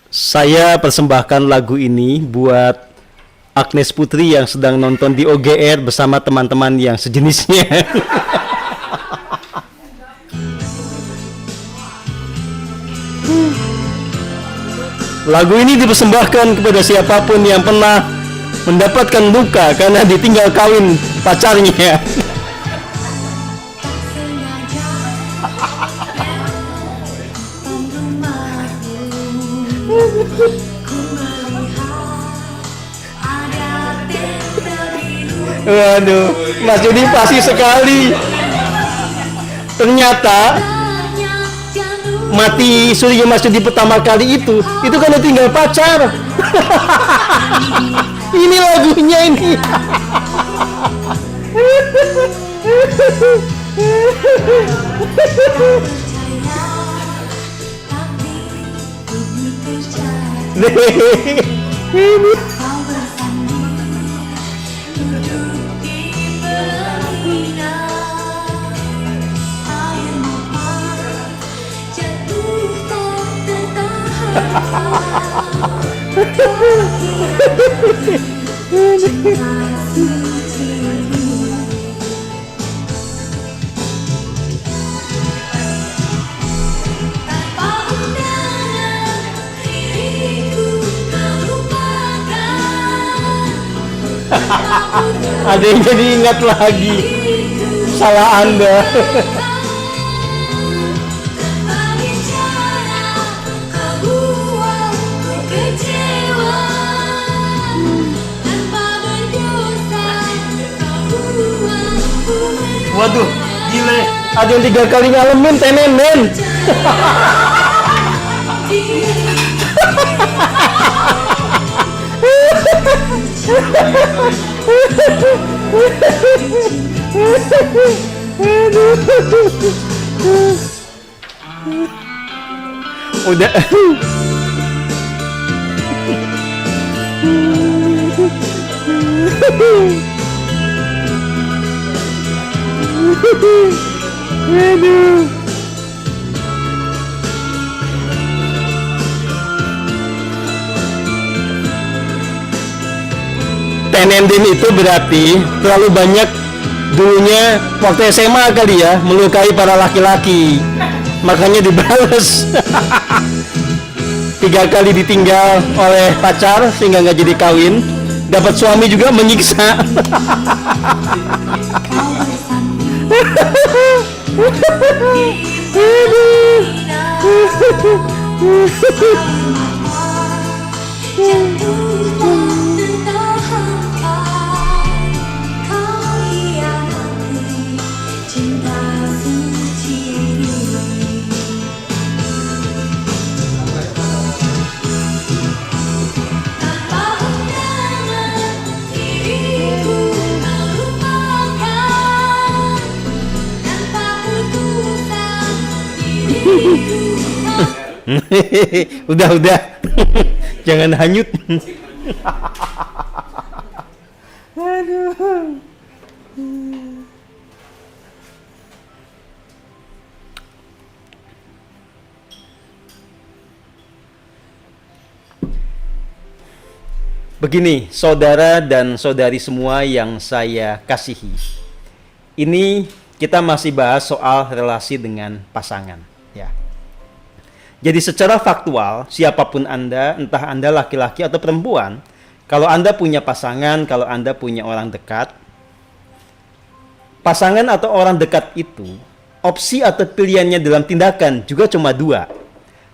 Saya persembahkan lagu ini buat Agnes Putri yang sedang nonton di OGR bersama teman-teman yang sejenisnya. Lagu ini dipersembahkan kepada siapapun yang pernah mendapatkan luka karena ditinggal kawin pacarnya. Waduh, Mas Jody pasti sekali. Ternyata mati surinya Mas Jody pertama kali itu kan tinggal pacar. Ini lagunya ini. Ini. Ada yang jadi ingat lagi. Salah Anda. Waduh, gile. Ada yang 3 kali ngalamin tenen, men. Udah. Aduh. Tenendin itu berarti terlalu banyak dulunya waktu SMA kali ya melukai para laki-laki, makanya dibales. 3 kali ditinggal oleh pacar sehingga nggak jadi kawin, dapat suami juga menyiksa. Udah. Jangan hanyut. Aduh. Begini, saudara dan saudari semua yang saya kasihi. Ini kita masih bahas soal relasi dengan pasangan, ya. Jadi secara faktual, siapapun Anda, entah Anda laki-laki atau perempuan, kalau Anda punya pasangan, kalau Anda punya orang dekat, pasangan atau orang dekat itu, opsi atau pilihannya dalam tindakan juga cuma 2.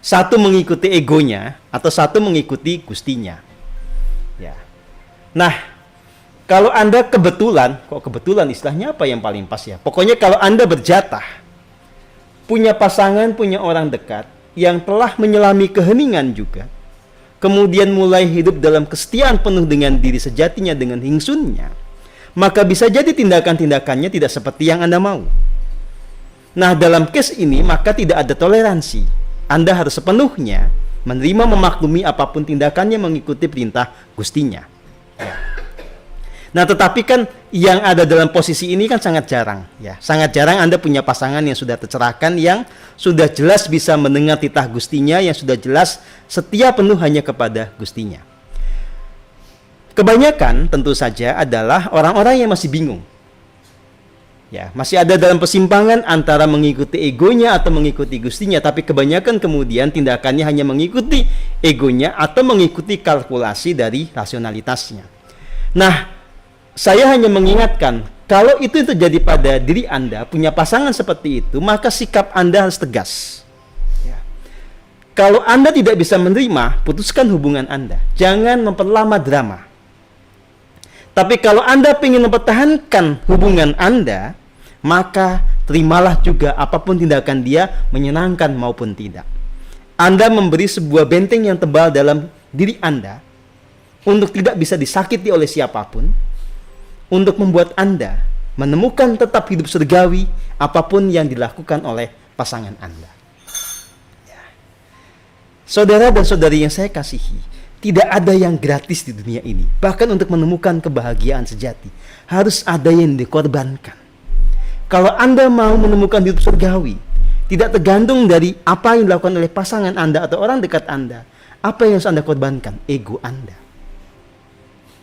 Satu mengikuti egonya, atau satu mengikuti gustinya. Ya. Nah, kalau Anda kebetulan istilahnya apa yang paling pas ya? Pokoknya kalau Anda berjatah, punya pasangan, punya orang dekat, yang telah menyelami keheningan juga, kemudian mulai hidup dalam kesetiaan penuh dengan diri sejatinya, dengan hingsunnya, maka bisa jadi tindakan-tindakannya tidak seperti yang Anda mau. Nah, dalam case ini maka tidak ada toleransi. Anda harus sepenuhnya menerima, memaklumi apapun tindakannya mengikuti perintah gustinya. Ya. Nah, tetapi kan yang ada dalam posisi ini kan sangat jarang, ya. Sangat jarang Anda punya pasangan yang sudah tercerahkan, yang sudah jelas bisa mendengar titah Gustinya, yang sudah jelas setia penuh hanya kepada Gustinya. Kebanyakan tentu saja adalah orang-orang yang masih bingung. Ya, masih ada dalam persimpangan antara mengikuti egonya atau mengikuti Gustinya, tapi kebanyakan kemudian tindakannya hanya mengikuti egonya atau mengikuti kalkulasi dari rasionalitasnya. Nah, saya hanya mengingatkan, kalau itu terjadi pada diri Anda, punya pasangan seperti itu, maka sikap Anda harus tegas. Ya. Kalau Anda tidak bisa menerima, putuskan hubungan Anda. Jangan memperlama drama. Tapi kalau Anda ingin mempertahankan hubungan Anda, maka terimalah juga apapun tindakan dia, menyenangkan maupun tidak. Anda memberi sebuah benteng yang tebal dalam diri Anda untuk tidak bisa disakiti oleh siapapun, untuk membuat Anda menemukan tetap hidup surgawi apapun yang dilakukan oleh pasangan Anda. Ya. Saudara dan saudari yang saya kasihi, tidak ada yang gratis di dunia ini. Bahkan untuk menemukan kebahagiaan sejati, harus ada yang dikorbankan. Kalau Anda mau menemukan hidup surgawi, tidak tergantung dari apa yang dilakukan oleh pasangan Anda atau orang dekat Anda. Apa yang harus Anda korbankan? Ego Anda.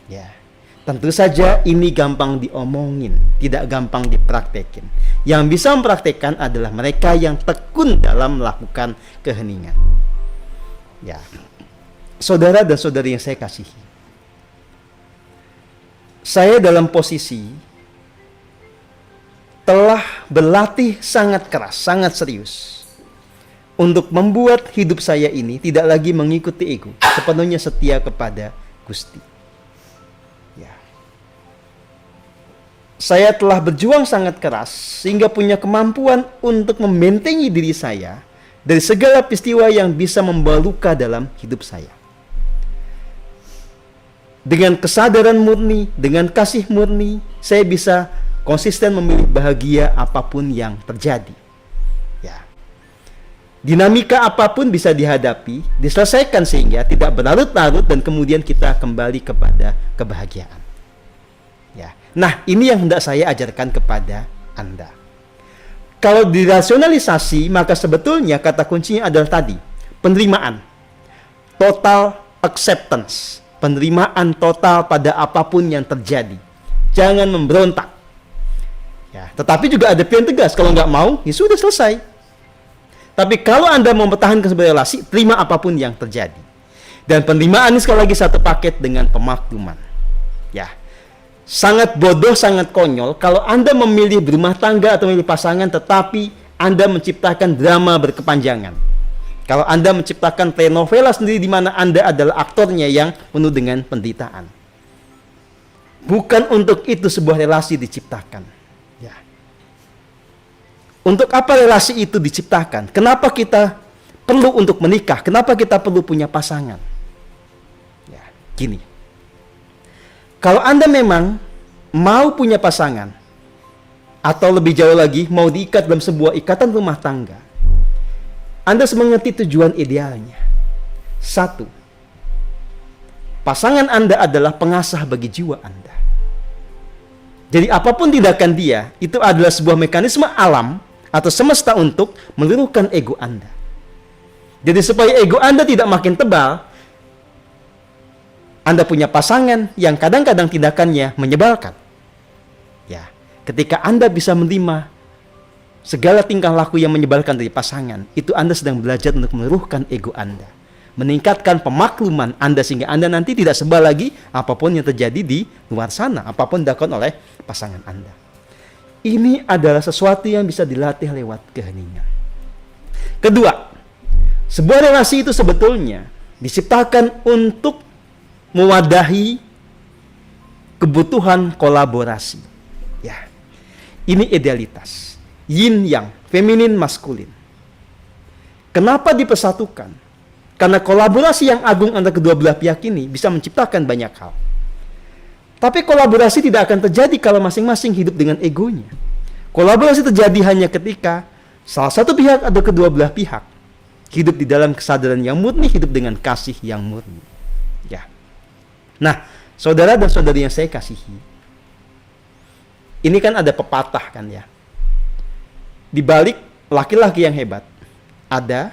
Ya. Tentu saja ini gampang diomongin, tidak gampang dipraktekin. Yang bisa mempraktekkan adalah mereka yang tekun dalam melakukan keheningan. Ya. Saudara dan saudari yang saya kasihi, saya dalam posisi telah berlatih sangat keras, sangat serius untuk membuat hidup saya ini tidak lagi mengikuti ego, sepenuhnya setia kepada Gusti. Saya telah berjuang sangat keras sehingga punya kemampuan untuk membentengi diri saya dari segala peristiwa yang bisa membawa luka dalam hidup saya. Dengan kesadaran murni, dengan kasih murni, saya bisa konsisten memilih bahagia apapun yang terjadi. Ya. Dinamika apapun bisa dihadapi, diselesaikan sehingga tidak berlarut-larut dan kemudian kita kembali kepada kebahagiaan. Ya. Nah, ini yang hendak saya ajarkan kepada Anda. Kalau dirasionalisasi, maka sebetulnya kata kuncinya adalah tadi, penerimaan. Total acceptance. Penerimaan total pada apapun yang terjadi. Jangan memberontak. Ya, tetapi juga ada pilihan tegas. Kalau nggak mau, ya sudah selesai. Tapi kalau Anda mau mempertahankan sebuah relasi, terima apapun yang terjadi. Dan penerimaan ini sekali lagi satu paket dengan pemakluman. Ya. Sangat bodoh, sangat konyol kalau Anda memilih berumah tangga atau memilih pasangan tetapi Anda menciptakan drama berkepanjangan. Kalau Anda menciptakan telenovela sendiri di mana Anda adalah aktornya yang penuh dengan penderitaan. Bukan untuk itu sebuah relasi diciptakan. Ya. Untuk apa relasi itu diciptakan? Kenapa kita perlu untuk menikah? Kenapa kita perlu punya pasangan? Ya, gini. Kalau Anda memang mau punya pasangan, atau lebih jauh lagi, mau diikat dalam sebuah ikatan rumah tangga, Anda harus mengerti tujuan idealnya. 1. Pasangan Anda adalah pengasah bagi jiwa Anda. Jadi apapun tindakan dia, itu adalah sebuah mekanisme alam atau semesta untuk meluruhkan ego Anda. Jadi supaya ego Anda tidak makin tebal, Anda punya pasangan yang kadang-kadang tindakannya menyebalkan. Ya, ketika Anda bisa menerima segala tingkah laku yang menyebalkan dari pasangan, itu Anda sedang belajar untuk meluruhkan ego Anda. Meningkatkan pemakluman Anda sehingga Anda nanti tidak sebal lagi apapun yang terjadi di luar sana, apapun dilakukan oleh pasangan Anda. Ini adalah sesuatu yang bisa dilatih lewat keheningan. Kedua, sebuah relasi itu sebetulnya diciptakan untuk mewadahi kebutuhan kolaborasi. Ya. Ini idealitas. Yin yang, feminin maskulin. Kenapa dipersatukan? Karena kolaborasi yang agung antara kedua belah pihak ini bisa menciptakan banyak hal. Tapi kolaborasi tidak akan terjadi kalau masing-masing hidup dengan egonya. Kolaborasi terjadi hanya ketika salah satu pihak atau kedua belah pihak hidup di dalam kesadaran yang murni, hidup dengan kasih yang murni. Ya. Nah, saudara dan saudari yang saya kasihi, Ini kan ada pepatah kan ya. Di balik laki-laki yang hebat, ada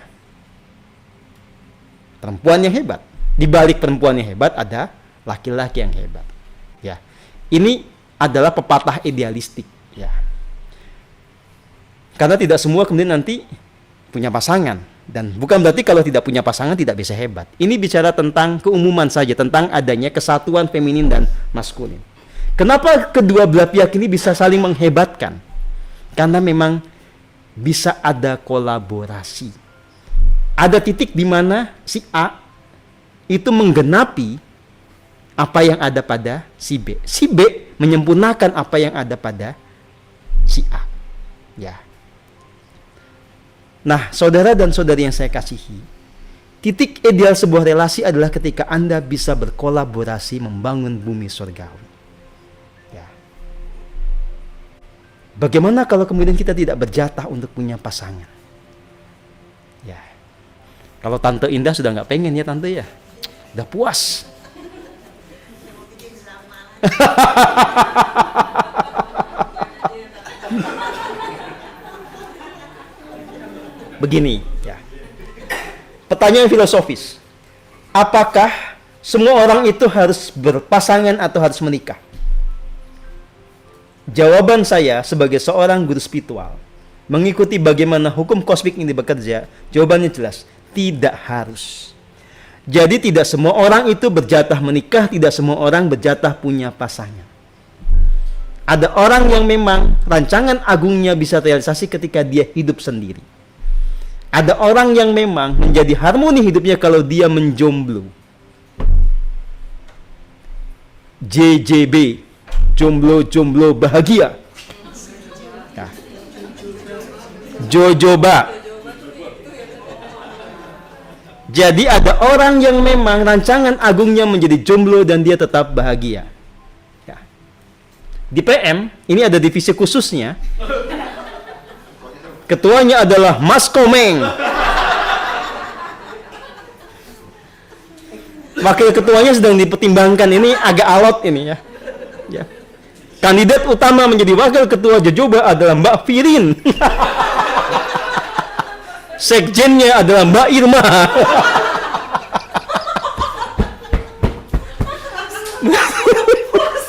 perempuan yang hebat. Di balik perempuan yang hebat, ada laki-laki yang hebat. Ya, ini adalah pepatah idealistik. Ya, karena tidak semua kemudian nanti punya pasangan. Dan bukan berarti kalau tidak punya pasangan tidak bisa hebat. Ini bicara tentang keumuman saja, tentang adanya kesatuan feminin dan maskulin. Kenapa kedua belah pihak ini bisa saling menghebatkan? Karena memang bisa ada kolaborasi. Ada titik di mana si A itu menggenapi apa yang ada pada si B. Si B menyempurnakan apa yang ada pada si A. Ya. Nah, saudara dan saudari yang saya kasihi, titik ideal sebuah relasi adalah ketika Anda bisa berkolaborasi membangun bumi surgawi. Bagaimana kalau kemudian kita tidak berjatah untuk punya pasangan? Ya, kalau Tante Indah sudah nggak pengen ya Tante ya, udah puas. Begini, ya. Pertanyaan filosofis. Apakah semua orang itu harus berpasangan atau harus menikah? Jawaban saya sebagai seorang guru spiritual, mengikuti bagaimana hukum kosmik ini bekerja, jawabannya jelas, tidak harus. Jadi tidak semua orang itu berjatah menikah, tidak semua orang berjatah punya pasangan. Ada orang yang memang rancangan agungnya bisa realisasi ketika dia hidup sendiri. Ada orang yang memang menjadi harmoni hidupnya kalau dia menjomblo. JJB, jomblo bahagia. Nah. Jojoba. Jadi ada orang yang memang rancangan agungnya menjadi jomblo dan dia tetap bahagia. Ya. Di PM ini ada divisi khususnya. Ketuanya adalah Mas Komeng. Wakil ketuanya sedang dipertimbangkan, ini agak alot ini ya. Ya. Kandidat utama menjadi wakil ketua Jojoba adalah Mbak Firin. Sekjennya adalah Mbak Irma.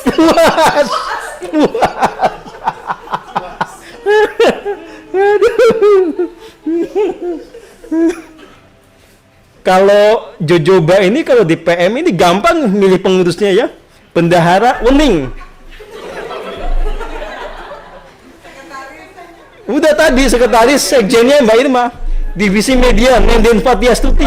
Puas. Kalau Jojoba ini kalau di PM ini gampang milih pengurusnya ya. Bendahara Wening. Udah tadi sekretaris sekjennya Mbak Irma. Divisi media Nenden Fatiastuti.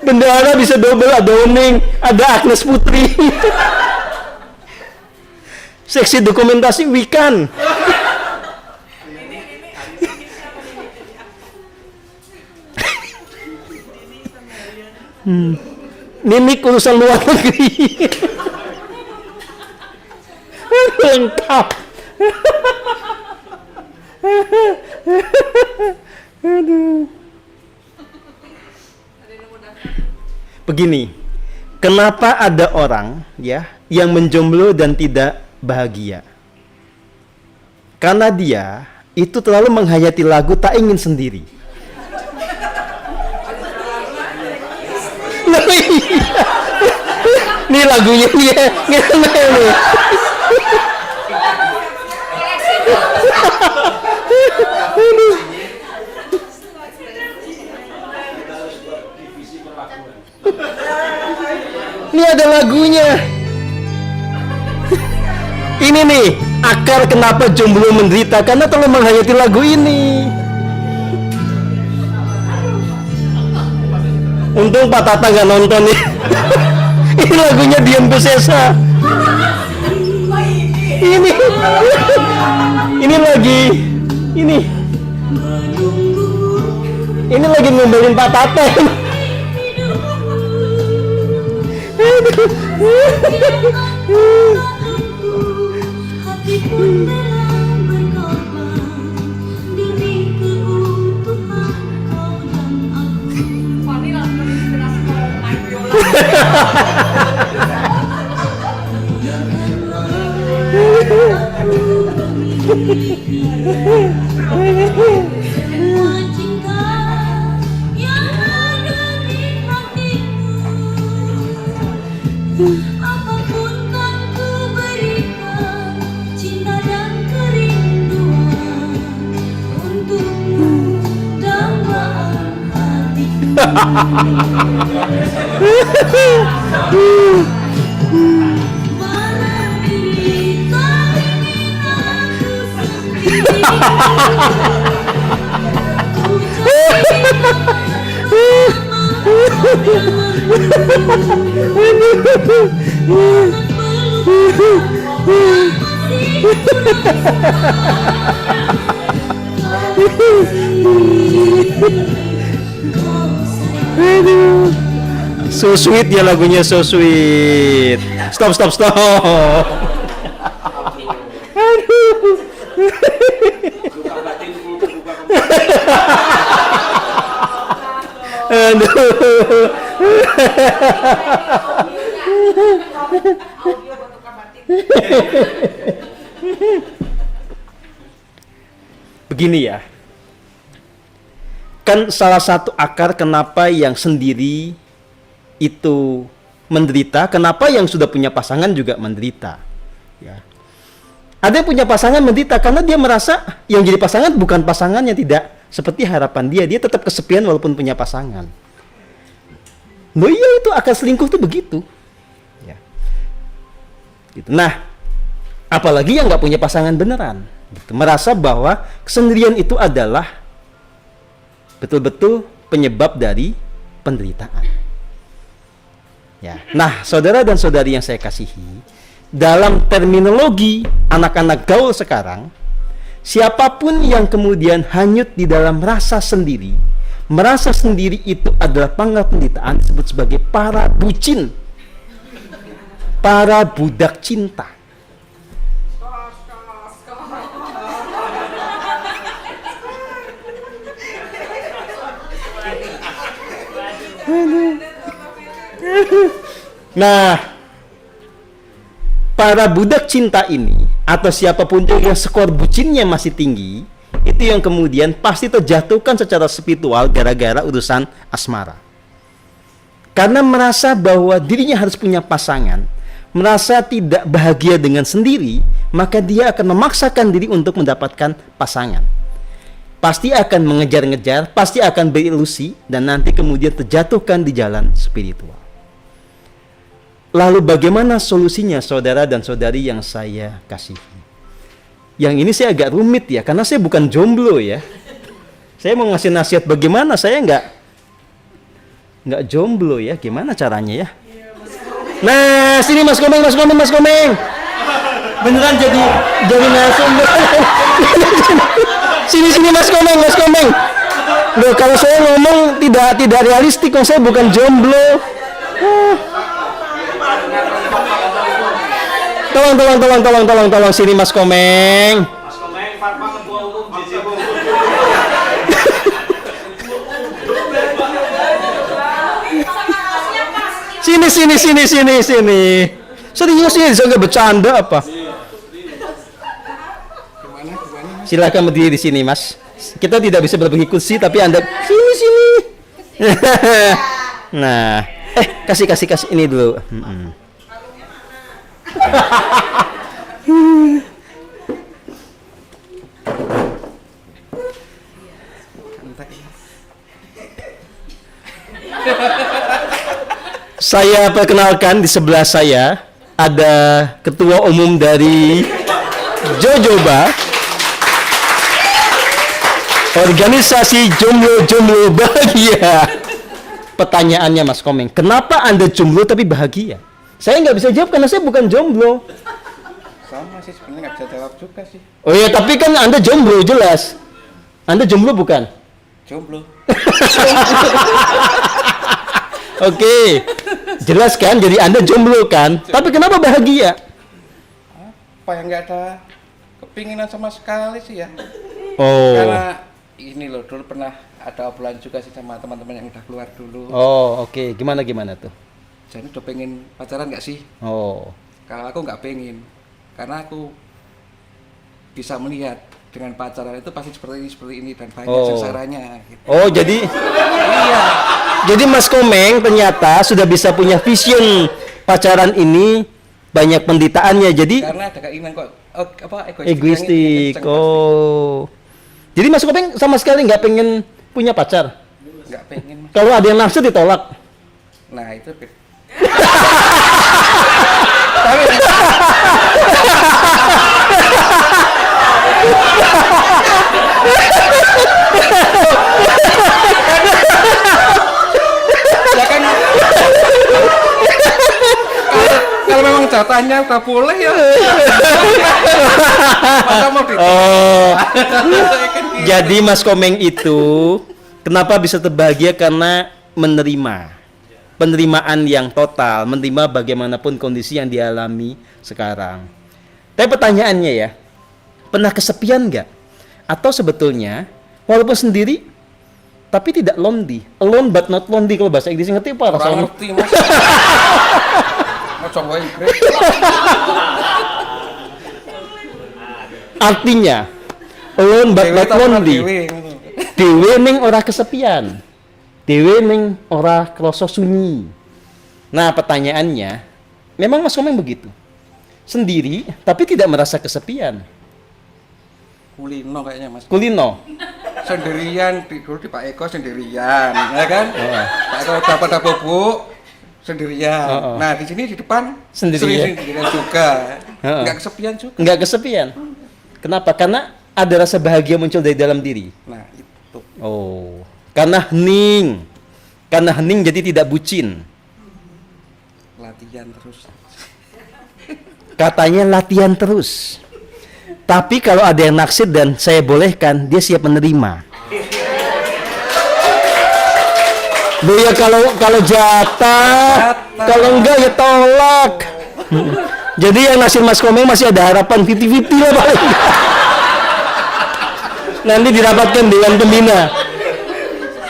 Bendahara bisa double, ada Wening, ada Agnes Putri. Seksi dokumentasi Wikan. Ninik urusan luar negeri. Lengkap. Aduh. Begini, kenapa ada orang ya yang menjomblo dan tidak bahagia? Karena dia itu terlalu menghayati lagu Tak Ingin Sendiri. Ini lagunya dia nih. Ini ada lagunya. Ini nih akar kenapa jomblo menderita, karena terlalu menghayati lagu ini. Untung Pak Tata nggak nonton nih. Ini lagunya Dian Piscesa. Ini lagi ini lagi ngomelin Pak Tata. Semua cinta yang ada di hatiku, apapun kan ku berikan, cinta dan kerinduan untukmu, dambaan hatiku. Mana kita ingin aku sendiri. Ku So sweet ya lagunya, so sweet. Stop. Aduh. Begini ya. Kan salah satu akar kenapa yang sendiri itu menderita, kenapa yang sudah punya pasangan juga menderita. Ya. Ada yang punya pasangan menderita karena dia merasa yang jadi pasangan bukan pasangannya, tidak seperti harapan dia. Dia tetap kesepian walaupun punya pasangan. Loh iya, itu akar selingkuh tuh begitu. Ya. Gitu. Nah, apalagi yang nggak punya pasangan beneran, gitu. Merasa bahwa kesendirian itu adalah betul-betul penyebab dari penderitaan. Ya. Nah, saudara dan saudari yang saya kasihi, dalam terminologi anak-anak gaul sekarang, siapapun yang kemudian hanyut di dalam rasa sendiri, merasa sendiri itu adalah pangkat penderitaan, disebut sebagai para bucin, para budak cinta. Nah, para budak cinta ini atau siapapun juga yang skor bucinnya masih tinggi, itu yang kemudian pasti terjatuhkan secara spiritual gara-gara urusan asmara. Karena merasa bahwa dirinya harus punya pasangan, merasa tidak bahagia dengan sendiri, maka dia akan memaksakan diri untuk mendapatkan pasangan. Pasti akan mengejar-ngejar, pasti akan berilusi, dan nanti kemudian terjatuhkan di jalan spiritual. Lalu bagaimana solusinya, saudara dan saudari yang saya kasihi? Yang ini saya agak rumit ya, karena saya bukan jomblo ya. Saya mau ngasih nasihat bagaimana, saya nggak jomblo ya, gimana caranya ya? Nah, sini Mas Komeng. Beneran jadi narasumber. Sini Mas Komeng. Loh, kalau saya ngomong tidak realistik, kok saya bukan jomblo. Tolong sini Mas Komeng. Mas Komeng, Fatma Ketua Umum JJBO. Sini. Serius ya, saya nggak bercanda apa? Silakan berdiri di sini, Mas. Kita tidak bisa berbagi kursi, tapi Anda sini. Nah, kasih ini dulu. Saya perkenalkan, di sebelah saya ada ketua umum dari Jojoba, organisasi jomblo bahagia. Pertanyaannya Mas Komeng, kenapa Anda jomblo tapi bahagia? Saya nggak bisa jawab karena saya bukan jomblo. Sama sih, sebenarnya nggak bisa jawab juga sih. Oh iya, tapi kan Anda jomblo jelas. Anda jomblo bukan? Jomblo. Oke, jelas kan? Jadi Anda jomblo kan? Tapi kenapa bahagia? Apa yang nggak ada kepinginan sama sekali sih ya? Oh. Karena ini loh, dulu pernah ada obrolan juga sih sama teman-teman yang udah keluar dulu. Oh, oke. Gimana tuh? Jadi udah pengen pacaran nggak sih? Oh. Kalau aku nggak pengen, karena aku bisa melihat dengan pacaran itu pasti seperti ini dan banyak Oh. sengsaranya gitu. Oh, jadi Iya. jadi Mas Komeng ternyata sudah bisa punya vision pacaran ini banyak penderitaannya. Jadi Karena ada keinginan kok egoistik. Oh. Jadi Mas Komeng sama sekali nggak pengen punya pacar. Nggak pengen Mas. Kalau ada yang naksir ditolak. Nah itu ya kan kalau memang jatahnya udah boleh ya masa mau di Oh. Kan gitu. Jadi Mas Komeng itu kenapa bisa terbahagia karena menerima penerimaan yang total, menerima bagaimanapun kondisi yang dialami sekarang. Tapi pertanyaannya ya, pernah kesepian nggak? Atau sebetulnya walaupun sendiri tapi tidak lonely, alone but not lonely, kalau bahasa Inggris ngerti apa? orang ngerti Mas mau coba Inggris Artinya alone but Dewe not tak pernah lonely. dewe. Dewe ning ora kesepian. Dewe ning ora krasa sunyi. Nah, pertanyaannya, memang Mas Komeng begitu. Sendiri tapi tidak merasa kesepian. Kulino kayaknya Mas Kulino. sendirian tidur di Pak Eko sendirian ya kan Oh. Pak Eko dapat bubuk sendirian Oh. nah di sini di depan Sendirian. sendirian juga Oh. nggak kesepian juga Enggak kesepian. Kenapa? Karena ada rasa bahagia muncul dari dalam diri. nah itu Oh. Karena hening. Karena hening jadi tidak bucin. latihan terus Katanya latihan terus. Tapi kalau ada yang naksir dan saya bolehkan, dia siap menerima. Loh ya, kalau jatah, kalau enggak ya tolak. Jadi yang naksir Mas Komeng masih ada harapan 50-50 lah paling. Nanti dirapatkan Dewan Pembina.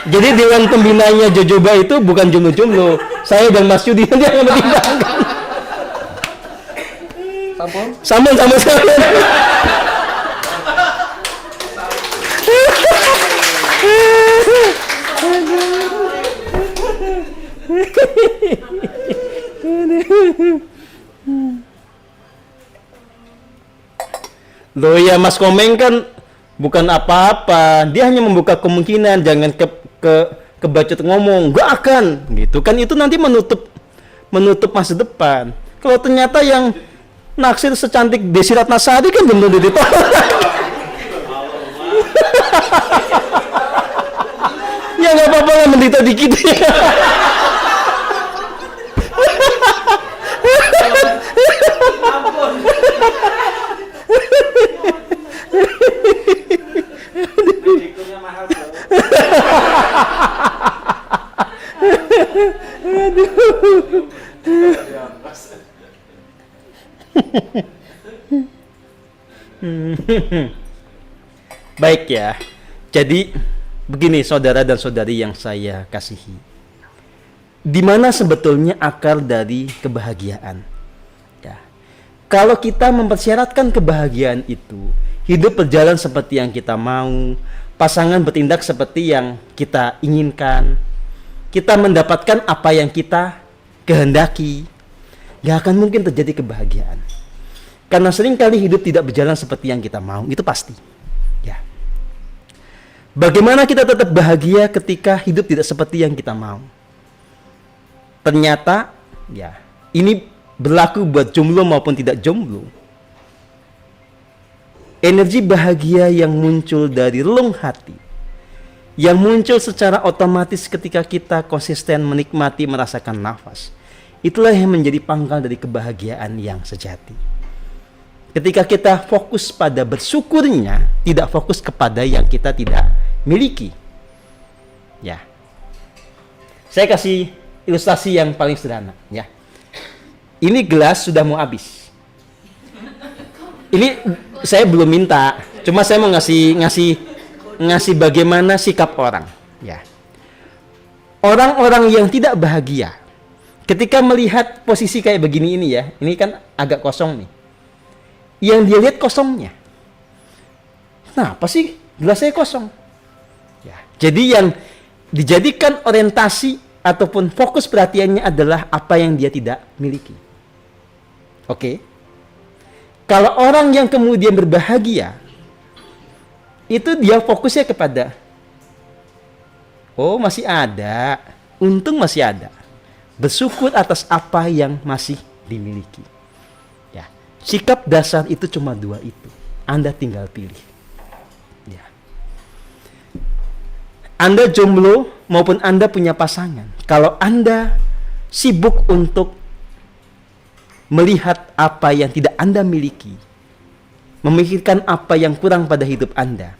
Jadi Dewan Pembinanya Jojoba itu bukan jomblo-jomblo. Saya dan Mas Yudi nanti akan mempertimbangkan. sampun Sama. Loh ya, Mas Komeng kan bukan apa-apa. Dia hanya membuka kemungkinan, jangan kebacot ngomong. Gak akan gitu kan, itu nanti menutup masa depan. Kalau ternyata yang naksir secantik Desi Ratnasari kan belum tentu ditolak. Ya nggak apa-apa lah, menderita dikit. Risikonya mahal bro. Baik ya. Jadi begini saudara dan saudari yang saya kasihi. Di mana sebetulnya akar dari kebahagiaan? Ya. Kalau kita mempersyaratkan kebahagiaan itu, hidup berjalan seperti yang kita mau, pasangan bertindak seperti yang kita inginkan, kita mendapatkan apa yang kita kehendaki, gak akan mungkin terjadi kebahagiaan. Karena seringkali hidup tidak berjalan seperti yang kita mau, itu pasti. Ya. Bagaimana kita tetap bahagia ketika hidup tidak seperti yang kita mau? Ternyata, ya, ini berlaku buat jomblo maupun tidak jomblo. Energi bahagia yang muncul dari relung hati, yang muncul secara otomatis ketika kita konsisten menikmati merasakan nafas, itulah yang menjadi pangkal dari kebahagiaan yang sejati. Ketika kita fokus pada bersyukurnya, tidak fokus kepada yang kita tidak miliki. Ya. Saya kasih ilustrasi yang paling sederhana, ya. Ini gelas sudah mau habis. Ini saya belum minta, cuma saya mau ngasih bagaimana sikap orang, ya. Orang-orang yang tidak bahagia ketika melihat posisi kayak begini ini ya, ini kan agak kosong nih. Yang dia lihat kosongnya. Nah, pasti gelas saya kosong. Ya. Jadi yang dijadikan orientasi ataupun fokus perhatiannya adalah apa yang dia tidak miliki. Oke. Kalau orang yang kemudian berbahagia, itu dia fokusnya kepada, oh masih ada, untung masih ada. Bersyukur atas apa yang masih dimiliki. Ya. Sikap dasar itu cuma dua itu. Anda tinggal pilih. Ya. Anda jomblo maupun Anda punya pasangan. Kalau Anda sibuk untuk melihat apa yang tidak Anda miliki, memikirkan apa yang kurang pada hidup Anda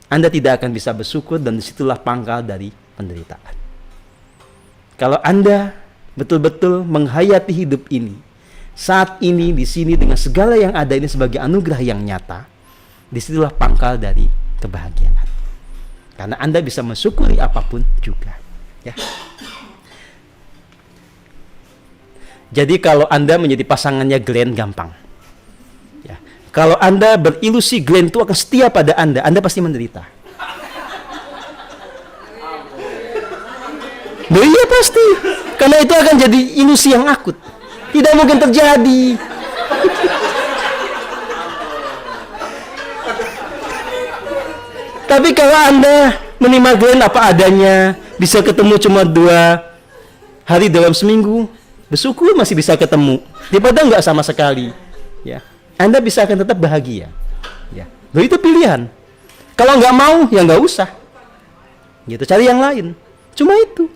tidak akan bisa bersyukur, dan disitulah pangkal dari penderitaan. Kalau Anda betul-betul menghayati hidup ini, saat ini, di sini, dengan segala yang ada ini sebagai anugerah yang nyata, disitulah pangkal dari kebahagiaan. Karena Anda bisa mensyukuri apapun juga. Ya. Jadi kalau Anda menjadi pasangannya Glenn, gampang. Ya. Kalau Anda berilusi Glenn itu akan setia pada Anda pasti menderita. Nah, iya pasti. Karena itu akan jadi ilusi yang akut. Tidak mungkin terjadi. Tapi kalau Anda menerima Glenn apa adanya, bisa ketemu cuma 2 hari dalam seminggu, bersyukur masih bisa ketemu. Daripada enggak sama sekali. Ya. Anda bisa akan tetap bahagia. Ya. Loh, itu pilihan. Kalau enggak mau, ya enggak usah. Gitu, cari yang lain. Cuma itu.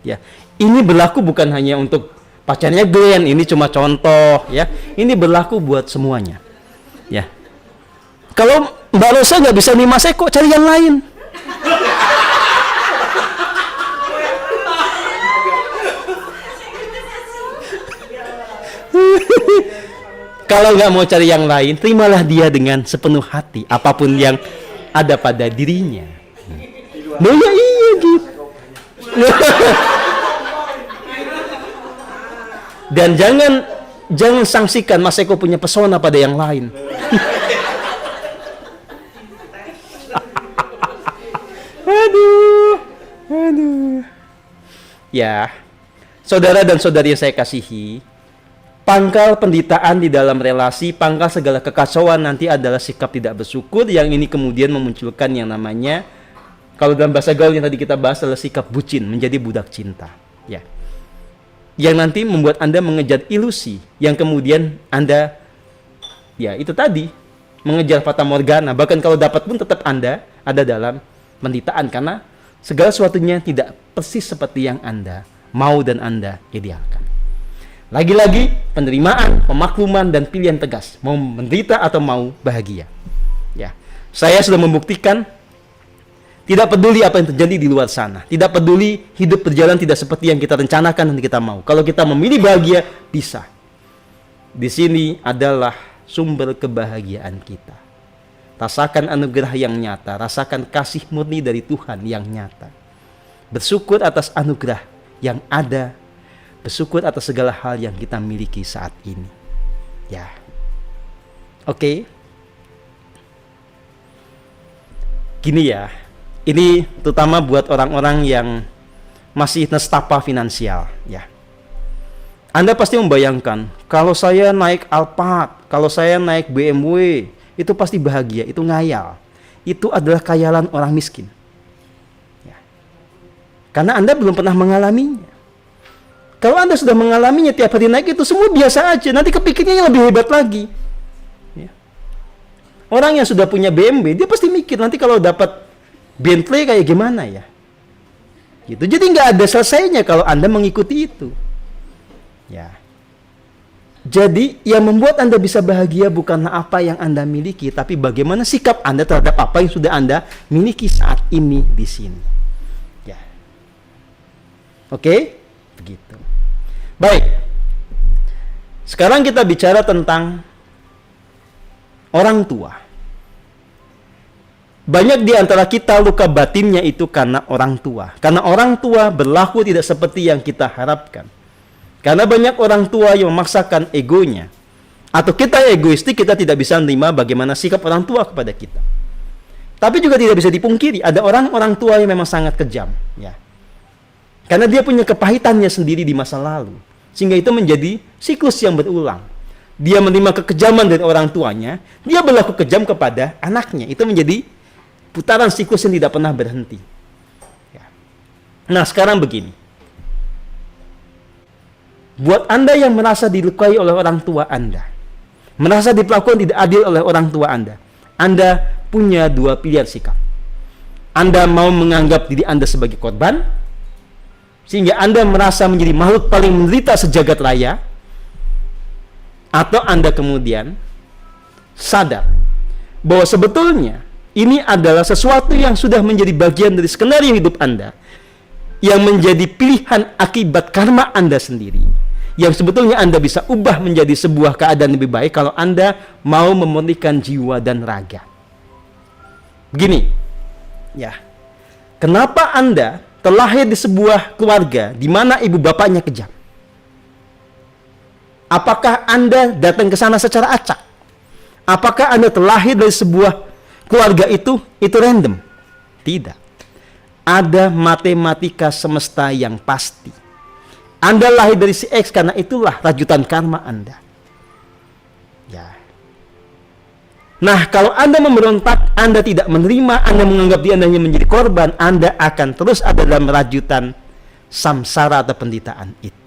Ya. Ini berlaku bukan hanya untuk pacarnya Glenn, ini cuma contoh, ya. Ini berlaku buat semuanya. Ya. Kalau Mbak Rosa nggak bisa nih Mas Eko, cari yang lain. Kalau nggak mau cari yang lain, terimalah dia dengan sepenuh hati, apapun yang ada pada dirinya. Nah, ya iya gitu. Dan jangan sanksikan Mas Eko punya pesona pada yang lain. Aduh. Ya, saudara dan saudari yang saya kasihi, pangkal penderitaan di dalam relasi, pangkal segala kekacauan nanti adalah sikap tidak bersyukur, yang ini kemudian memunculkan yang namanya, kalau dalam bahasa gaul yang tadi kita bahas, adalah sikap bucin, menjadi budak cinta. Ya. Yang nanti membuat Anda mengejar ilusi, yang kemudian Anda, ya itu tadi, mengejar fata morgana, bahkan kalau dapat pun tetap Anda ada dalam penderitaan, karena segala sesuatunya tidak persis seperti yang Anda mau dan Anda idealkan. Lagi-lagi penerimaan, pemakluman, dan pilihan tegas, mau menderita atau mau bahagia. Ya, saya sudah membuktikan, tidak peduli apa yang terjadi di luar sana, tidak peduli hidup berjalan tidak seperti yang kita rencanakan dan kita mau. Kalau kita memilih bahagia, bisa. Di sini adalah sumber kebahagiaan kita. Rasakan anugerah yang nyata, rasakan kasih murni dari Tuhan yang nyata. Bersyukur atas anugerah yang ada, bersyukur atas segala hal yang kita miliki saat ini. Ya. Oke. Gini ya, ini terutama buat orang-orang yang masih nestapa finansial, ya. Anda pasti membayangkan, kalau saya naik Alphard, kalau saya naik BMW, itu pasti bahagia, itu ngayal. Itu adalah khayalan orang miskin. Ya. Karena Anda belum pernah mengalaminya. Kalau Anda sudah mengalaminya, tiap hari naik itu semua biasa aja. Nanti kepikirnya yang lebih hebat lagi. Ya. Orang yang sudah punya BMW, dia pasti mikir nanti kalau dapat Bentley kayak gimana ya. Gitu. Jadi nggak ada selesainya kalau Anda mengikuti itu. Ya. Jadi yang membuat Anda bisa bahagia bukanlah apa yang Anda miliki, tapi bagaimana sikap Anda terhadap apa yang sudah Anda miliki saat ini di sini. Ya. Oke? Begitu. Baik. Sekarang kita bicara tentang orang tua. Banyak di antara kita luka batinnya itu karena orang tua. Karena orang tua berlaku tidak seperti yang kita harapkan. Karena banyak orang tua yang memaksakan egonya. Atau kita egoistik, kita tidak bisa menerima bagaimana sikap orang tua kepada kita. Tapi juga tidak bisa dipungkiri, ada orang tua yang memang sangat kejam, ya. Karena dia punya kepahitannya sendiri di masa lalu. Sehingga itu menjadi siklus yang berulang. Dia menerima kekejaman dari orang tuanya, dia berlaku kejam kepada anaknya. Itu menjadi putaran siklus yang tidak pernah berhenti. Ya. Nah, sekarang begini. Buat Anda yang merasa dilukai oleh orang tua Anda, merasa diperlakukan tidak adil oleh orang tua Anda punya dua pilihan sikap. Anda mau menganggap diri Anda sebagai korban, sehingga Anda merasa menjadi makhluk paling menderita sejagat raya, atau Anda kemudian sadar bahwa sebetulnya ini adalah sesuatu yang sudah menjadi bagian dari skenario hidup Anda, yang menjadi pilihan akibat karma Anda sendiri, yang sebetulnya Anda bisa ubah menjadi sebuah keadaan lebih baik kalau Anda mau memurnikan jiwa dan raga. Begini, ya, kenapa Anda terlahir di sebuah keluarga di mana ibu bapaknya kejam? Apakah Anda datang ke sana secara acak? Apakah Anda terlahir dari sebuah keluarga itu random? Tidak. Ada matematika semesta yang pasti. Anda lahir dari si X karena itulah rajutan karma Anda. Ya. Nah, kalau Anda memberontak, Anda tidak menerima, Anda menganggap diri Anda hanya menjadi korban, Anda akan terus ada dalam rajutan samsara atau penderitaan itu.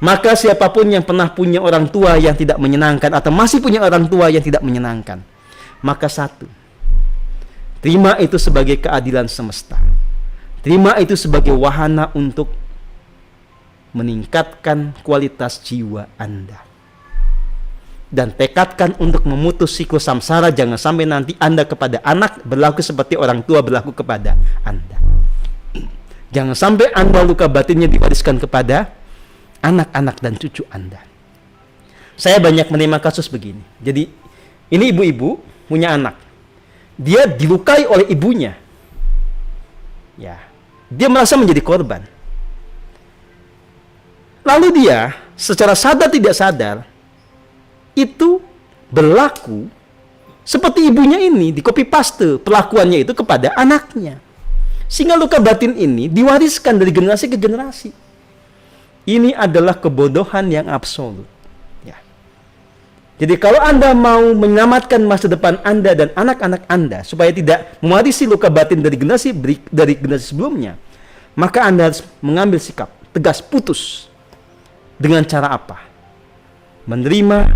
Maka siapapun yang pernah punya orang tua yang tidak menyenangkan atau masih punya orang tua yang tidak menyenangkan, maka satu, terima itu sebagai keadilan semesta. Terima itu sebagai wahana untuk meningkatkan kualitas jiwa Anda. Dan tekadkan untuk memutus siklus samsara, jangan sampai nanti Anda kepada anak berlaku seperti orang tua berlaku kepada Anda. Jangan sampai Anda luka batinnya diwariskan kepada anak-anak dan cucu Anda. Saya banyak menerima kasus begini. Jadi, ini ibu-ibu punya anak. Dia dilukai oleh ibunya. Ya, dia merasa menjadi korban. Lalu dia secara sadar tidak sadar itu berlaku seperti ibunya ini, di copy paste perlakuannya itu kepada anaknya. Sehingga luka batin ini diwariskan dari generasi ke generasi. Ini adalah kebodohan yang absolut. Ya. Jadi kalau Anda mau menyelamatkan masa depan Anda dan anak-anak Anda supaya tidak mewarisi luka batin dari generasi sebelumnya, maka Anda harus mengambil sikap tegas, putus. Dengan cara apa? Menerima,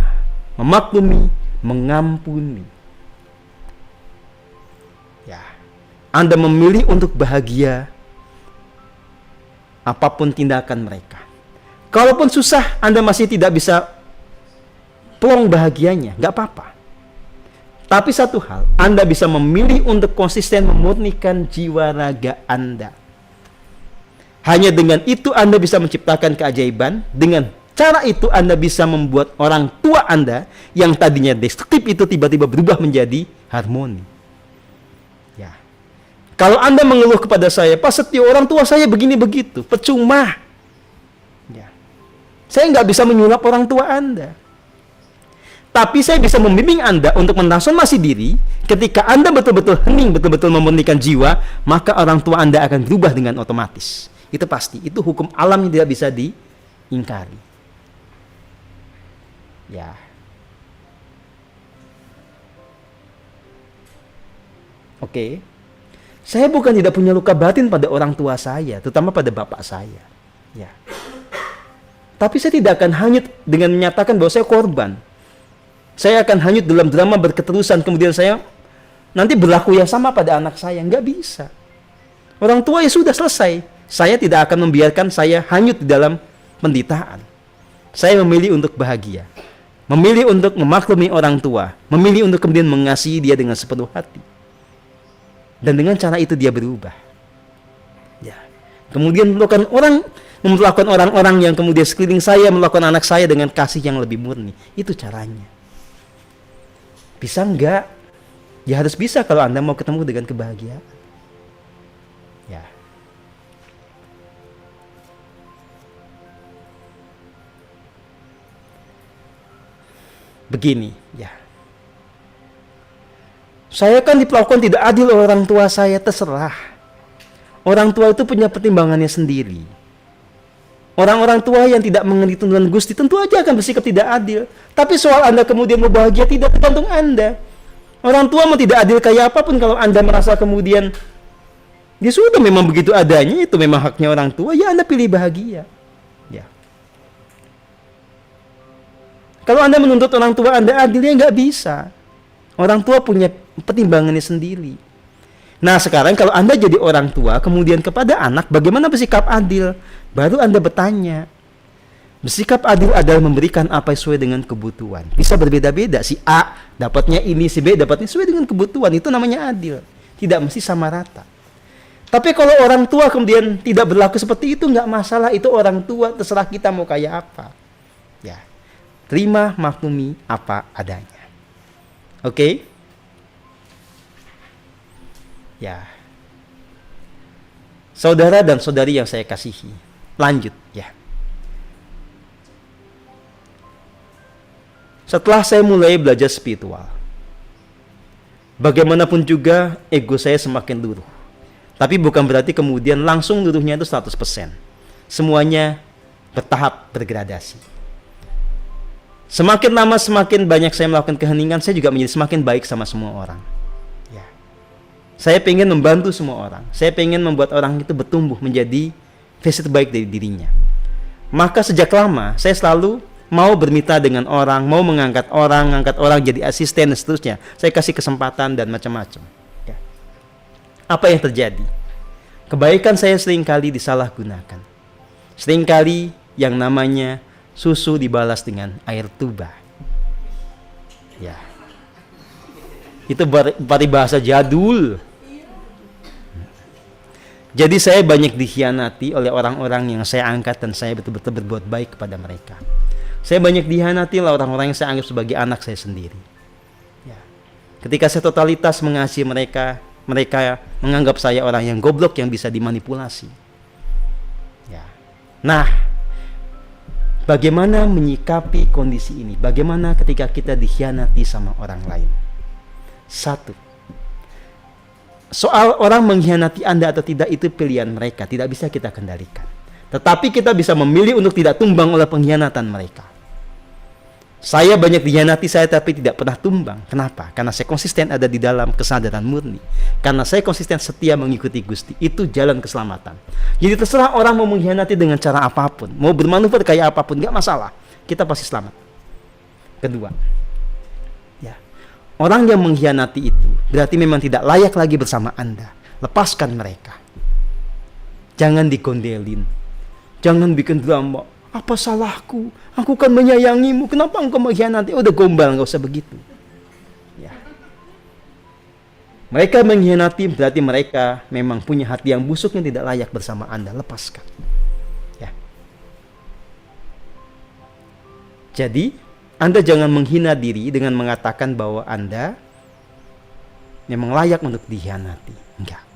memaklumi, mengampuni. Ya. Anda memilih untuk bahagia apapun tindakan mereka. Kalaupun susah, Anda masih tidak bisa plong bahagianya, nggak apa-apa. Tapi satu hal, Anda bisa memilih untuk konsisten memurnikan jiwa raga Anda. Hanya dengan itu Anda bisa menciptakan keajaiban. Dengan cara itu Anda bisa membuat orang tua Anda yang tadinya destruktif itu tiba-tiba berubah menjadi harmoni. Ya. Kalau Anda mengeluh kepada saya, Pak Setio, orang tua saya begini begitu, percuma. Ya. Saya nggak bisa menyulap orang tua Anda. Tapi saya bisa membimbing Anda untuk mentransformasi diri. Ketika Anda betul-betul hening, betul-betul memurnikan jiwa, maka orang tua Anda akan berubah dengan otomatis. Itu pasti. Itu hukum alam yang tidak bisa diingkari. Ya. Oke. Saya bukan tidak punya luka batin pada orang tua saya, terutama pada bapak saya. Ya. Tapi saya tidak akan hanyut dengan menyatakan bahwa saya korban. Saya akan hanyut dalam drama berketerusan, kemudian saya nanti berlaku yang sama pada anak saya. Nggak bisa. Orang tua ya sudah selesai. Saya tidak akan membiarkan saya hanyut di dalam penderitaan. Saya memilih untuk bahagia. Memilih untuk memaklumi orang tua. Memilih untuk kemudian mengasihi dia dengan sepenuh hati. Dan dengan cara itu dia berubah. Ya. Kemudian memperlakukan orang-orang yang kemudian sekeliling saya, melakukan anak saya dengan kasih yang lebih murni. Itu caranya. Bisa enggak? Ya harus bisa kalau Anda mau ketemu dengan kebahagiaan. Ya. Begini, ya. Saya kan diperlakukan tidak adil oleh orang tua saya, terserah. Orang tua itu punya pertimbangannya sendiri. Orang-orang tua yang tidak mengerti tuntunan Gusti tentu aja akan bersikap tidak adil. Tapi soal Anda kemudian mau bahagia tidak tergantung Anda. Orang tua mau tidak adil kayak apapun, kalau Anda merasa kemudian ya sudah memang begitu adanya, itu memang haknya orang tua, ya Anda pilih bahagia. Ya. Kalau Anda menuntut orang tua Anda adil, ya nggak bisa. Orang tua punya pertimbangannya sendiri. Nah sekarang kalau Anda jadi orang tua, kemudian kepada anak bagaimana bersikap adil, baru Anda bertanya. Bersikap adil adalah memberikan apa sesuai dengan kebutuhan. Bisa berbeda-beda, si A dapatnya ini, si B dapatnya sesuai dengan kebutuhan, itu namanya adil. Tidak mesti sama rata. Tapi kalau orang tua kemudian tidak berlaku seperti itu, nggak masalah, itu orang tua, terserah kita mau kayak apa. Ya, terima, maklumi apa adanya. Oke? Ya. Saudara dan saudari yang saya kasihi, lanjut ya. Setelah saya mulai belajar spiritual, bagaimanapun juga ego saya semakin luruh. Tapi bukan berarti kemudian langsung luruhnya itu 100%. Semuanya bertahap bergradasi. Semakin lama semakin banyak saya melakukan keheningan, saya juga menjadi semakin baik sama semua orang. Ya. Saya pengen membantu semua orang. Saya pengen membuat orang itu bertumbuh menjadi versi terbaik dari dirinya. Maka sejak lama saya selalu mau bermitra dengan orang, mau mengangkat orang jadi asisten dan seterusnya. Saya kasih kesempatan dan macam-macam. Ya. Apa yang terjadi? Kebaikan saya seringkali disalahgunakan. Seringkali yang namanya susu dibalas dengan air tuba. Ya. Itu paribahasa jadul. Jadi saya banyak dikhianati oleh orang-orang yang saya angkat dan saya betul-betul berbuat baik kepada mereka. Saya banyak dikhianati oleh orang-orang yang saya anggap sebagai anak saya sendiri. Ya. Ketika saya totalitas mengasihi mereka, mereka menganggap saya orang yang goblok yang bisa dimanipulasi. Ya. Nah, bagaimana menyikapi kondisi ini? Bagaimana ketika kita dikhianati sama orang lain? Satu, soal orang mengkhianati Anda atau tidak itu pilihan mereka, tidak bisa kita kendalikan. Tetapi kita bisa memilih untuk tidak tumbang oleh pengkhianatan mereka. Saya banyak dikhianati saya tapi tidak pernah tumbang. Kenapa? Karena saya konsisten ada di dalam kesadaran murni. Karena saya konsisten setia mengikuti Gusti. Itu jalan keselamatan. Jadi terserah orang mau mengkhianati dengan cara apapun, mau bermanuver kayak apapun, nggak masalah. Kita pasti selamat. Kedua, ya, orang yang mengkhianati itu berarti memang tidak layak lagi bersama Anda. Lepaskan mereka. Jangan digondelin. Jangan bikin drama. Apa salahku? Aku kan menyayangimu. Kenapa engkau mengkhianati? Udah gombal, nggak usah begitu. Ya. Mereka mengkhianati berarti mereka memang punya hati yang busuk yang tidak layak bersama Anda. Lepaskan. Ya. Jadi, Anda jangan menghina diri dengan mengatakan bahwa Anda memang layak untuk dikhianati. Enggak.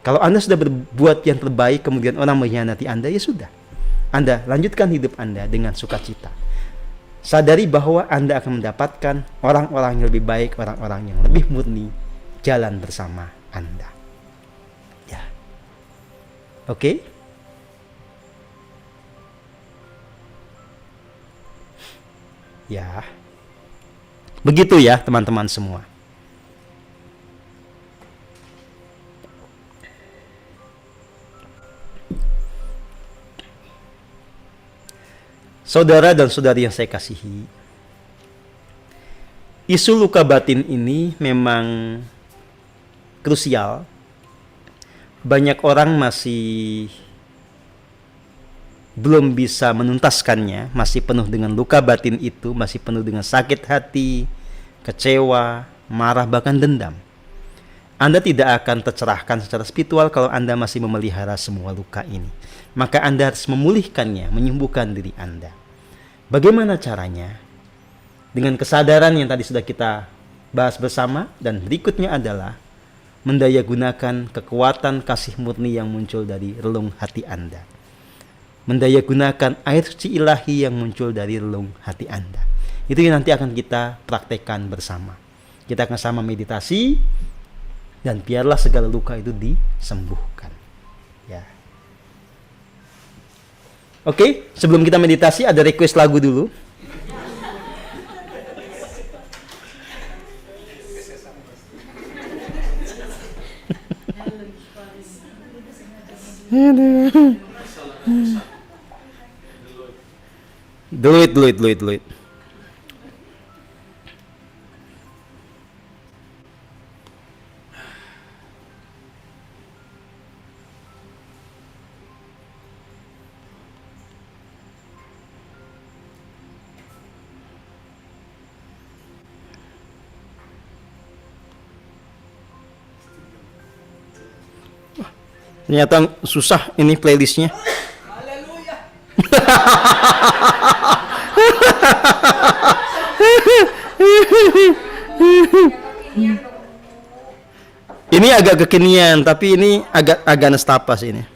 Kalau Anda sudah berbuat yang terbaik, kemudian orang mengkhianati Anda, ya sudah. Anda lanjutkan hidup Anda dengan sukacita. Sadari bahwa Anda akan mendapatkan orang-orang yang lebih baik, orang-orang yang lebih murni, jalan bersama Anda. Ya. Oke? Ya. Begitu ya, teman-teman semua. Saudara dan saudari yang saya kasihi, isu luka batin ini memang krusial. Banyak orang masih belum bisa menuntaskannya, masih penuh dengan luka batin itu, masih penuh dengan sakit hati, kecewa, marah, bahkan dendam. Anda tidak akan tercerahkan secara spiritual kalau Anda masih memelihara semua luka ini. Maka Anda harus memulihkannya, menyembuhkan diri Anda. Bagaimana caranya? Dengan kesadaran yang tadi sudah kita bahas bersama, dan berikutnya adalah mendayagunakan kekuatan kasih murni yang muncul dari relung hati Anda. mendayagunakan air suci ilahi yang muncul dari relung hati Anda. Itu yang nanti akan kita praktekkan bersama. Kita akan sama meditasi, dan biarlah segala luka itu disembuhkan. Ya. Oke, sebelum kita meditasi ada request lagu dulu. Deloitte. Ternyata susah ini playlistnya. Ini agak kekinian, tapi ini agak nestapas ini.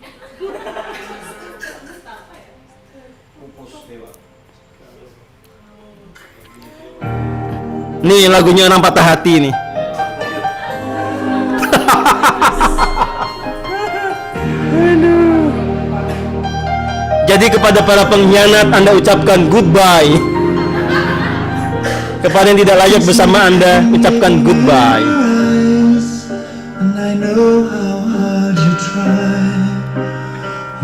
Nih lagunya orang patah hati nih. Jadi kepada para pengkhianat Anda ucapkan goodbye. Kepada yang tidak layak bersama Anda ucapkan goodbye. And I know how hard you try.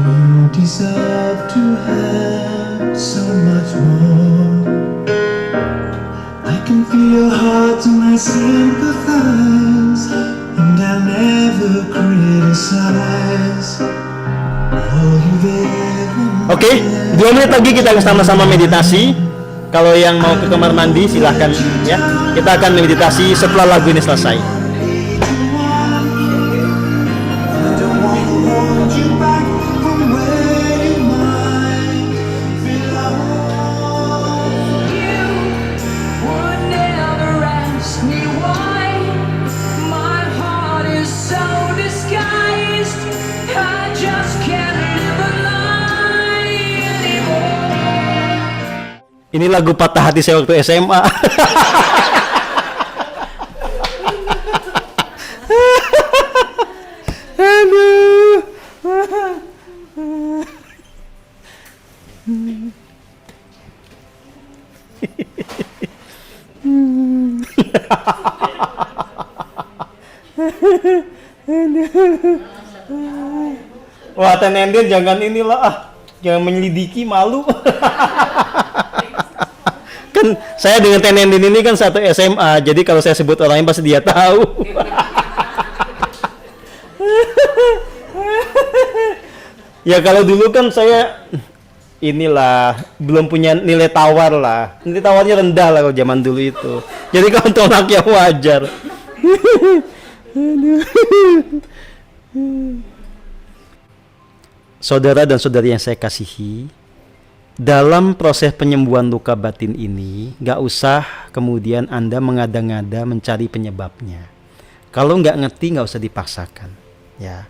You deserve to have so much more. I can feel your heart and I sympathize, and I'll never criticize all you've ever. Oke, 2 menit lagi kita akan sama-sama meditasi. Kalau yang mau ke kamar mandi silahkan ya. Kita akan meditasi setelah lagu ini selesai. Ini lagu patah hati saya waktu SMA. Aduh. Wah, Tenendin jangan inilah, jangan menyelidiki, malu. Kan saya dengan Tenendin ini kan satu SMA, jadi kalau saya sebut orangnya pasti dia tahu. Ya kalau dulu kan saya inilah belum punya nilai tawar lah, nilai tawarnya rendah lah kalau zaman dulu itu. Jadi kalau tolaknya wajar. Saudara dan saudari yang saya kasihi, dalam proses penyembuhan luka batin ini, gak usah kemudian Anda mengada-ngada mencari penyebabnya. Kalau gak ngerti, gak usah dipaksakan. Ya.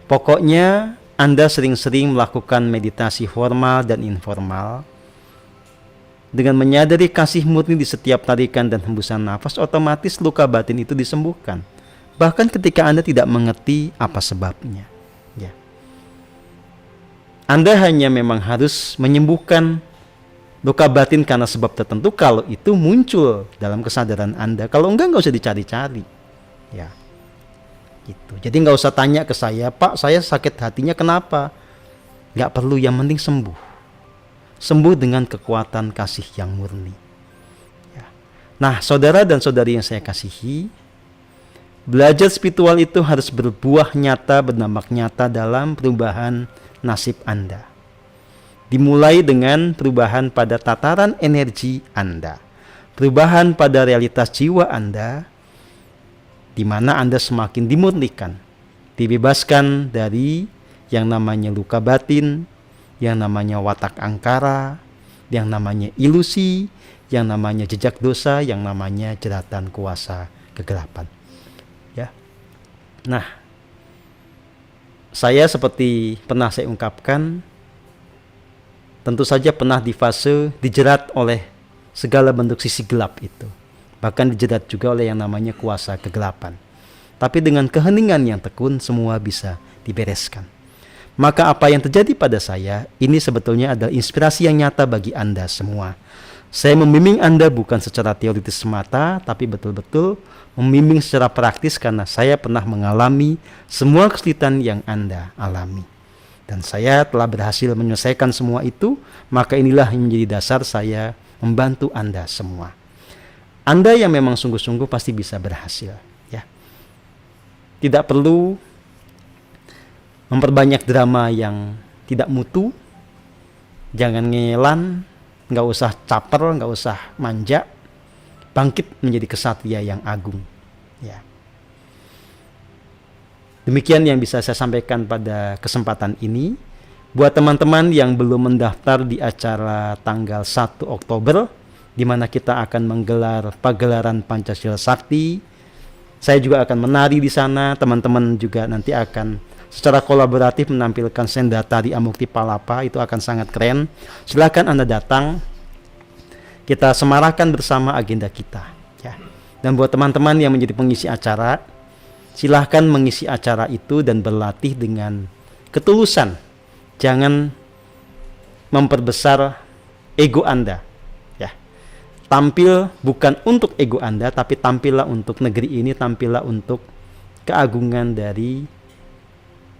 Pokoknya Anda sering-sering melakukan meditasi formal dan informal. Dengan menyadari kasih murni di setiap tarikan dan hembusan nafas, otomatis luka batin itu disembuhkan. Bahkan ketika Anda tidak mengerti apa sebabnya. Ya. Anda hanya memang harus menyembuhkan luka batin karena sebab tertentu kalau itu muncul dalam kesadaran Anda. Kalau enggak usah dicari-cari. Ya. Gitu. Jadi nggak usah tanya ke saya, Pak, saya sakit hatinya kenapa? Nggak perlu, yang penting sembuh. Sembuh dengan kekuatan kasih yang murni. Ya. Nah, saudara dan saudari yang saya kasihi, belajar spiritual itu harus berbuah nyata, berdampak nyata dalam perubahan nasib Anda. Dimulai dengan perubahan pada tataran energi Anda, perubahan pada realitas jiwa Anda, di mana Anda semakin dimurnikan, dibebaskan dari yang namanya luka batin, yang namanya watak angkara, yang namanya ilusi, yang namanya jejak dosa, yang namanya jeratan kuasa kegelapan. Ya. Nah, saya seperti pernah saya ungkapkan, tentu saja pernah di fase dijerat oleh segala bentuk sisi gelap itu. Bahkan dijerat juga oleh yang namanya kuasa kegelapan. Tapi dengan keheningan yang tekun, semua bisa dibereskan. Maka apa yang terjadi pada saya, ini sebetulnya adalah inspirasi yang nyata bagi Anda semua. Saya membimbing Anda bukan secara teoritis semata, tapi betul-betul membimbing secara praktis karena saya pernah mengalami semua kesulitan yang Anda alami. Dan saya telah berhasil menyelesaikan semua itu, maka inilah yang menjadi dasar saya membantu Anda semua. Anda yang memang sungguh-sungguh pasti bisa berhasil, ya. Tidak perlu memperbanyak drama yang tidak mutu. Jangan ngelan, nggak usah caper, nggak usah manja. Bangkit menjadi kesatria yang agung, ya. Demikian yang bisa saya sampaikan pada kesempatan ini. Buat teman-teman yang belum mendaftar di acara tanggal 1 Oktober, di mana kita akan menggelar pagelaran Pancasila Sakti. Saya juga akan menari di sana. Teman-teman juga nanti akan secara kolaboratif menampilkan senda tari Amukti Palapa. Itu akan sangat keren. Silakan Anda datang. Kita semarakan bersama agenda kita, ya. Dan buat teman-teman yang menjadi pengisi acara, silahkan mengisi acara itu dan berlatih dengan ketulusan. Jangan memperbesar ego Anda, ya. Tampil bukan untuk ego Anda, tapi tampillah untuk negeri ini, tampillah untuk keagungan dari,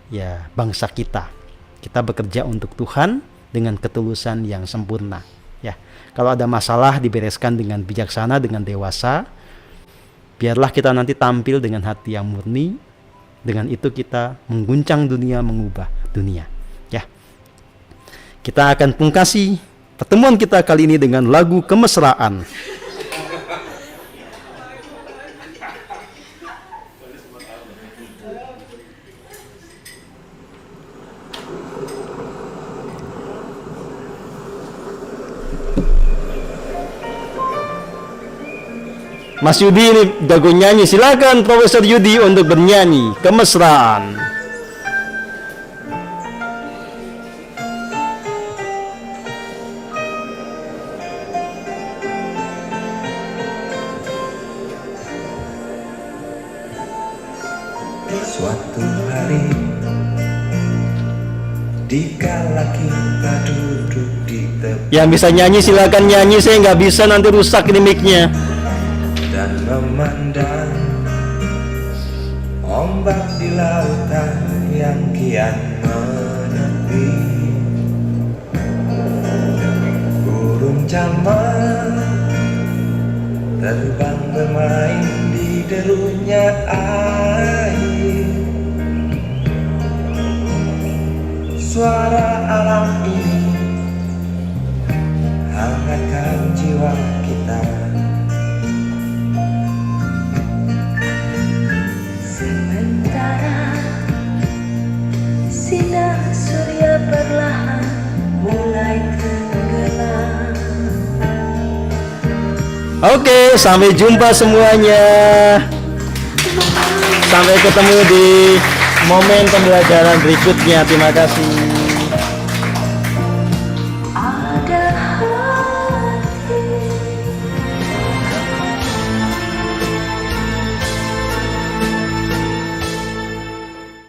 ya, bangsa kita. Kita bekerja untuk Tuhan dengan ketulusan yang sempurna, ya. Kalau ada masalah dibereskan dengan bijaksana, dengan dewasa. Biarlah kita nanti tampil dengan hati yang murni. Dengan itu kita mengguncang dunia, mengubah dunia, ya. Kita akan pungkasi pertemuan kita kali ini dengan lagu Kemesraan. Mas Yudi ini jago nyanyi. Silakan Profesor Yudi untuk bernyanyi Kemesraan. Suatu hari dikala kita duduk di tepi Yang bisa nyanyi silakan nyanyi. Saya nggak bisa, nanti rusak ini mic-nya. dan memandang ombak di lautan yang kian menepi, burung camar terbang bermain di derunya air. Suara alam ini hangatkan jiwa kita. Sementara sinar surya perlahan mulai tenggelam. Oke, sampai jumpa semuanya. Sampai ketemu di momen pembelajaran berikutnya. Terima kasih.